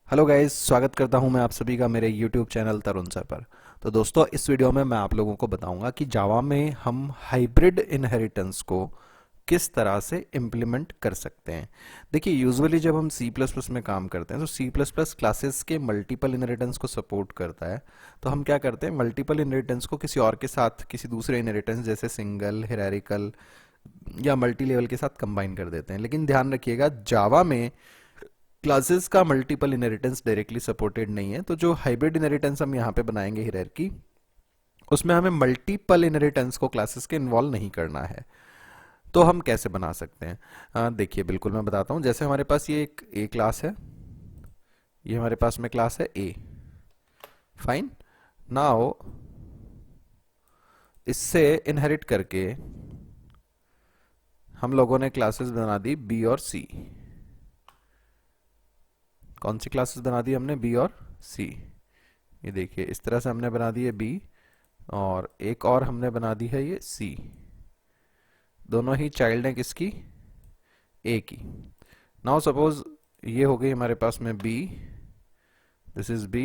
Hello guys, स्वागत करता हूं मैं आप सभी का मेरे यूट्यूब चैनल तरुण सर पर। तो दोस्तों, इस वीडियो में मैं आप लोगों को बताऊंगा कि जावा में हम हाइब्रिड इनहेरिटेंस को किस तरह से इम्प्लीमेंट कर सकते हैं। देखिए, यूजुअली जब हम सी प्लस प्लस में काम करते हैं तो सी प्लस प्लस क्लासेस के मल्टीपल इनहेरिटेंस को सपोर्ट करता है। तो हम क्या करते हैं, मल्टीपल इनहेरिटेंस को किसी और के साथ, किसी दूसरे इनहेरिटेंस जैसे सिंगल, हिरारिकल या मल्टी लेवल के साथ कंबाइन कर देते हैं। लेकिन ध्यान रखिएगा, जावा में क्लासेस का मल्टीपल इनहेरिटेंस डायरेक्टली सपोर्टेड नहीं है। तो जो हाइब्रिड इनहेरिटेंस हम यहाँ पे बनाएंगे हियरार्की, उसमें हमें मल्टीपल इनहेरिटेंस को क्लासेस के इन्वॉल्व नहीं करना है। तो हम कैसे बना सकते हैं, देखिए बिल्कुल मैं बताता हूँ। जैसे हमारे पास ये एक ए क्लास है, ये हमारे पास में क्लास है ए। फाइन। नाउ इससे इनहेरिट करके हम लोगों ने क्लासेस बना दी बी और सी। कौन सी क्लासेस बना दी हमने, बी और सी। ये देखिए, इस तरह से हमने बना दी है बी, और एक और हमने बना दी है ये सी। दोनों ही चाइल्ड हैं किसकी, ए की। नाउ सपोज ये हो गई हमारे पास में B, this is B,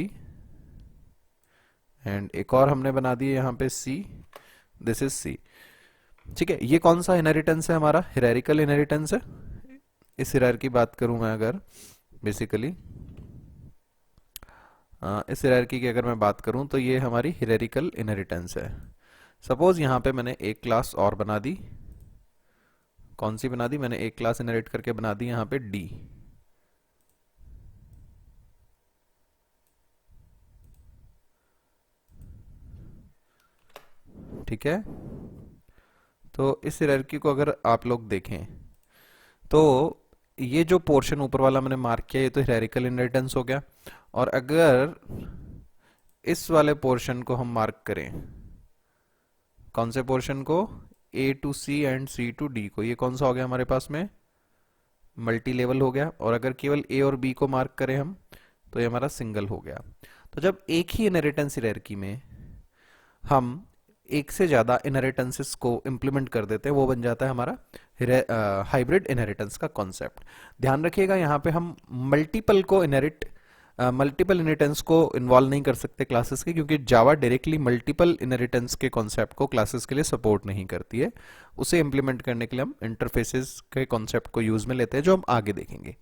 and एक और हमने बना दी है यहाँ पे सी, दिस इज सी। ठीक है, ये कौन सा इनहेरिटेंस है हमारा, हिरारिकल इनहेरिटेंस है। इस हिरार की बात करूं मैं अगर, बेसिकली इस हिरार्की की अगर मैं बात करूं तो ये हमारी हिरारिकल इनहेरिटेंस है। सपोज यहाँ पे मैंने एक क्लास और बना दी। कौन सी बना दी, मैंने एक क्लास इनहेरिट करके बना दी यहाँ पे डी। ठीक है, तो इस हिरार्की को अगर आप लोग देखें तो ये जो पोर्शन ऊपर वाला मैंने मार्क किया, ये तो हिरारिकल इनहेरिटेंस हो गया। और अगर इस वाले पोर्शन को हम मार्क करें, कौन से पोर्शन को, A to C and C to D को, ये कौन सा हो गया हमारे पास में, मल्टी लेवल हो गया। और अगर केवल ए और बी को मार्क करें हम, तो ये हमारा सिंगल हो गया। तो जब एक ही इनहेरिटेंस हियरार्की में हम एक से ज्यादा इनहेरिटेंसेस को इंप्लीमेंट कर देते हैं, वो बन जाता है हमारा हाइब्रिड इनहेरिटेंस का कॉन्सेप्ट। ध्यान रखिएगा, यहाँ पे हम मल्टीपल इनहेरिटेंस को इन्वॉल्व नहीं कर सकते क्लासेस के, क्योंकि जावा डायरेक्टली मल्टीपल इनहेरिटेंस के कॉन्सेप्ट को क्लासेस के लिए सपोर्ट नहीं करती है। उसे इंप्लीमेंट करने के लिए हम इंटरफेसेस के कॉन्सेप्ट को यूज में लेते हैं, जो हम आगे देखेंगे।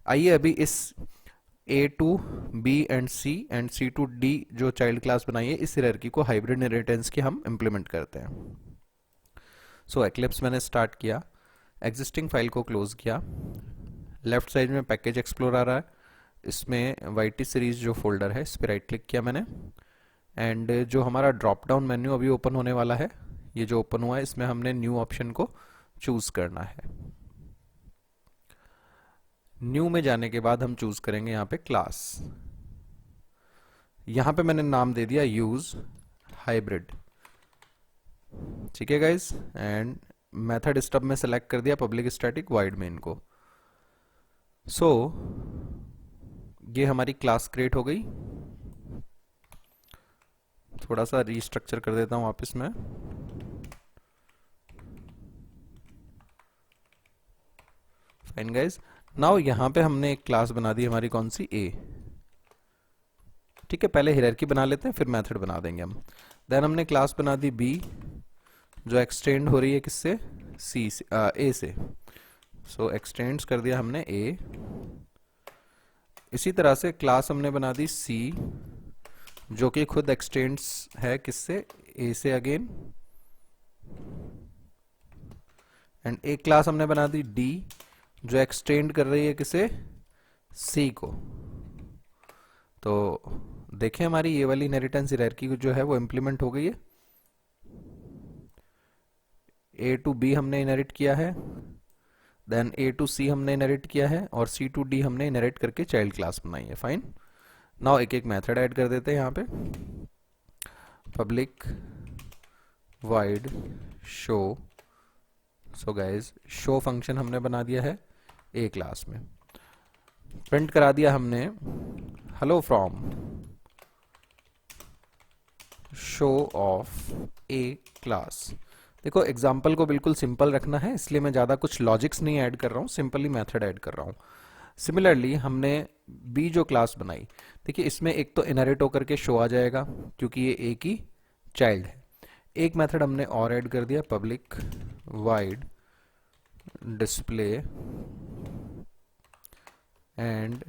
आइए अभी इस A to B and C to D जो चाइल्ड क्लास बनाई है, इस हायरार्की को हाइब्रिड इनहेरिटेंस की हम इंप्लीमेंट करते हैं। सो एक्लिप्स मैंने स्टार्ट किया, एग्जिस्टिंग फाइल को क्लोज किया। लेफ्ट साइड में पैकेज एक्सप्लोर आ रहा है, इसमें वाईटी सीरीज जो फोल्डर है, इस पर राइट क्लिक किया मैंने। एंड जो हमारा ड्रॉप डाउन मेन्यू अभी ओपन होने वाला है, ये जो ओपन हुआ है, इसमें हमने न्यू ऑप्शन को चूज करना है। न्यू में जाने के बाद हम चूज करेंगे यहाँ पे क्लास। यहाँ पे मैंने नाम दे दिया यूज हाइब्रिड। ठीक है गाइज, एंड मेथड स्टब में सेलेक्ट कर दिया पब्लिक स्टैटिक वाइड मेन को। सो ये हमारी क्लास क्रिएट हो गई। थोड़ा सा रीस्ट्रक्चर कर देता हूं वापस में। फाइन गाइज, नाउ यहाँ पे हमने एक क्लास बना दी हमारी, कौन सी, ए। ठीक है, पहले हियरार्की बना लेते हैं, फिर मेथड बना देंगे हम। देन हमने क्लास बना दी बी, जो एक्सटेंड हो रही है किससे, सी से, ए से। सो एक्सटेंड्स कर दिया हमने ए। इसी तरह से क्लास हमने बना दी सी, जो कि खुद एक्सटेंड्स है किससे, ए से अगेन। एंड एक क्लास हमने बना दी डी, जो एक्सटेंड कर रही है किसे, सी को। तो देखें, हमारी ये वाली इनहेरिटेंस हायरार्की जो है वो इंप्लीमेंट हो गई है। ए टू बी हमने इनहेरिट किया है, देन ए टू सी हमने इनहेरिट किया है, और सी टू डी हमने इनहेरिट करके चाइल्ड क्लास बनाई है। फाइन। नाउ एक एक मेथड ऐड कर देते हैं यहाँ पे। Public wide show. So guys, show function हमने बना दिया है ए क्लास में। प्रिंट करा दिया हमने hello from show of A class. देखो, एग्जाम्पल को बिल्कुल सिंपल रखना है, इसलिए मैं ज़्यादा कुछ लॉजिक्स नहीं ऐड कर रहा हूँ, सिंपली मेथड ऐड कर रहा हूँ। सिमिलरली हमने बी जो क्लास बनाई, देखिए इसमें एक तो इनहेरिट होकर के शो आ जाएगा क्योंकि ये ए की चाइल्ड है। एक मेथड हमने और ऐड कर दिया, पब्लिक वाइड डिस्प्ले, एंड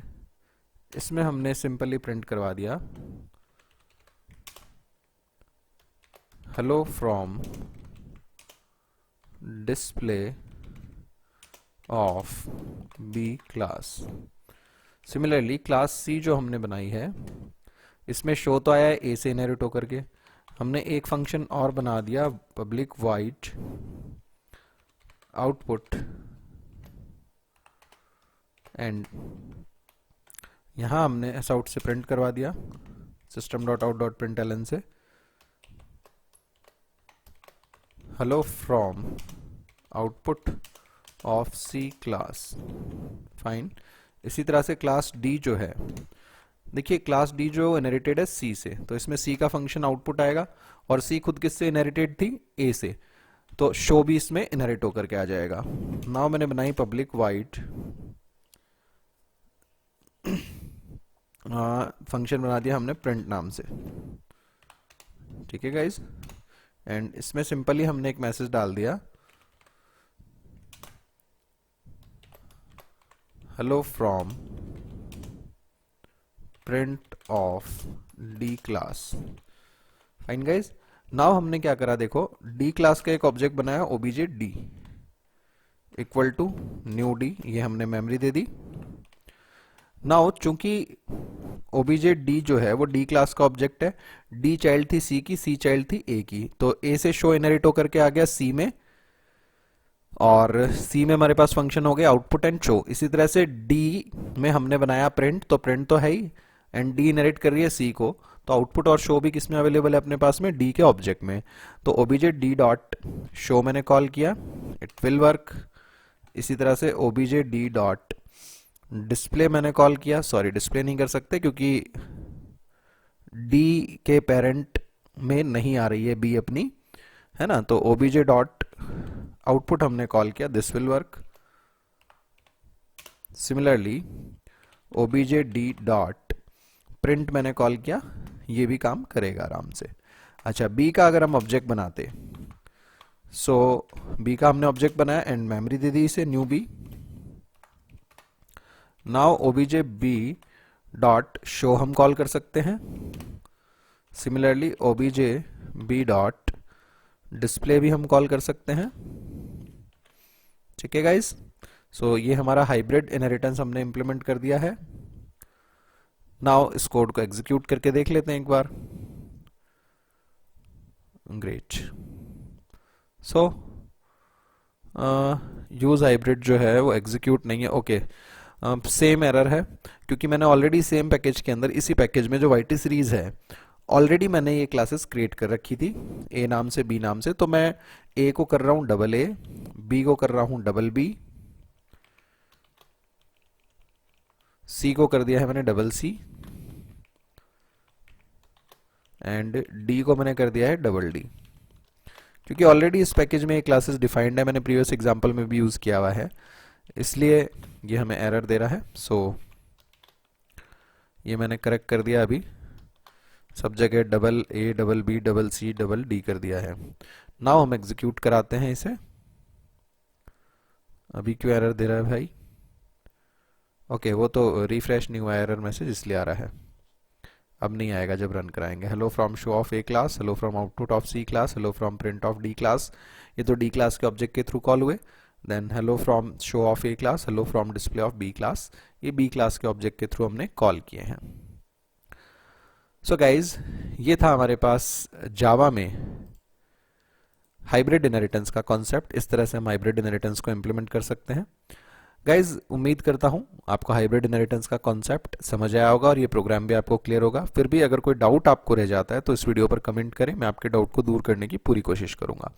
इसमें हमने सिंपली प्रिंट करवा दिया hello from display of B class. Similarly class C जो हमने बनाई है, इसमें शो तो आया है ए से इनहेरिट होकर के, हमने एक फंक्शन और बना दिया पब्लिक वाइड आउटपुट, एंड यहां हमने एस आउट से प्रिंट करवा दिया system.out.println से hello from output of C class. Fine. इसी तरह से क्लास डी जो है, देखिए क्लास डी जो इनहेरिटेड है सी से, तो इसमें सी का फंक्शन आउटपुट आएगा और सी खुद किससे इनहेरिटेड थी, ए से, तो शो भी इसमें इनहेरिट होकर के आ जाएगा। नाउ मैंने बनाई पब्लिक वाइड फंक्शन बना दिया हमने प्रिंट नाम से, ठीक है गाइज, एंड इसमें सिंपली हमने एक मैसेज डाल दिया hello from print of D class. Fine guys. Now हमने क्या करा, देखो डी क्लास का एक ऑब्जेक्ट बनाया OBJ D equal to new D, ये हमने मेमोरी दे दी। नाउ चूंकि ओबीजे डी जो है वो डी क्लास का ऑब्जेक्ट है, डी चाइल्ड थी सी की, सी चाइल्ड थी ए की, तो ए से शो इनहेरिट होकर के आ गया सी में, और सी में हमारे पास फंक्शन हो गया आउटपुट एंड शो। इसी तरह से डी में हमने बनाया प्रिंट, तो प्रिंट तो है ही, एंड डी इनहेरिट कर रही है सी को, तो आउटपुट और शो भी किस में अवेलेबल है अपने पास में, डी के ऑब्जेक्ट में। तो ओबीजे डी डॉट शो मैंने कॉल किया, इट विल वर्क। इसी तरह से ओबीजे डी डॉट डिस्प्ले मैंने कॉल किया, सॉरी डिस्प्ले नहीं कर सकते क्योंकि डी के पेरेंट में नहीं आ रही है बी अपनी, है ना, तो ओबीजे डॉट आउटपुट हमने कॉल किया, this will work. Similarly OBJ D dot print मैंने कॉल किया, ये भी काम करेगा आराम से। अच्छा, बी का अगर हम ऑब्जेक्ट बनाते, सो बी का हमने ऑब्जेक्ट बनाया एंड मेमोरी दे दी इसे new B. Now OBJ B dot show हम कॉल कर सकते हैं। Similarly OBJ B dot display भी हम कॉल कर सकते हैं, ठीक है गाइस। सो ये हमारा हाइब्रिड इनहेरिटेंस हमने इंप्लीमेंट कर दिया है। नाउ इस कोड को एग्जीक्यूट करके देख लेते हैं एक बार। ग्रेट। सो यूज हाइब्रिड जो है वो एग्जीक्यूट नहीं है, ओके। सेम एरर है क्योंकि मैंने ऑलरेडी सेम पैकेज के अंदर, इसी पैकेज में जो वाईटी सीरीज है, ऑलरेडी मैंने ये क्लासेस क्रिएट कर रखी थी ए नाम से बी नाम से, तो मैं ए को कर रहा हूं डबल ए, बी को कर रहा हूं डबल बी, सी को कर दिया है मैंने डबल सी, एंड डी को मैंने कर दिया है डबल डी। क्योंकि ऑलरेडी इस पैकेज में ये क्लासेस डिफाइंड है, मैंने प्रीवियस एग्जांपल में भी यूज किया हुआ है, इसलिए ये हमें एरर दे रहा है। सो ये मैंने करेक्ट कर दिया, अभी सब जगह double A double B double C double D कर दिया है। नाउ हम एग्जीक्यूट कराते हैं इसे। अभी क्यों एरर दे रहा है भाई? ओके, वो तो रिफ्रेश नहीं हुआ एरर मैसेज, इसलिए आ रहा है, अब नहीं आएगा जब रन कराएंगे। Hello from show of A class, hello from output of C class, hello from print of D class, ये तो डी क्लास के ऑब्जेक्ट के थ्रू कॉल हुए। Then hello from show of A class, hello from display of B class, ये B class के object के through हमने call किए हैं। सो गाइज, ये था हमारे पास जावा में हाइब्रिड इनहेरिटेंस का कॉन्सेप्ट। इस तरह से हम हाइब्रिड इनहेरिटेंस को इंप्लीमेंट कर सकते हैं। गाइज, उम्मीद करता हूं आपको हाइब्रिड इनहेरिटेंस का कॉन्सेप्ट समझ आया होगा और ये प्रोग्राम भी आपको क्लियर होगा। फिर भी अगर कोई डाउट आपको रह जाता है तो इस वीडियो पर कमेंट करें, मैं आपके डाउट को दूर करने की पूरी कोशिश करूंगा।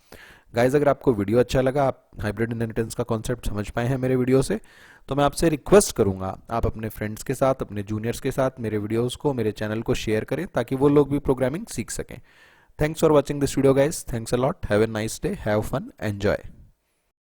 गाइज, अगर आपको वीडियो अच्छा लगा, आप हाइब्रिड इनहेरिटेंस का कॉन्सेप्ट समझ पाए हैं मेरे वीडियो से, तो मैं आपसे रिक्वेस्ट करूंगा आप अपने फ्रेंड्स के साथ, अपने जूनियर्स के साथ मेरे वीडियोस को, मेरे चैनल को शेयर करें ताकि वो लोग भी प्रोग्रामिंग सीख सकें। Thanks for watching this video guys, thanks a lot, have a nice day, have fun, enjoy.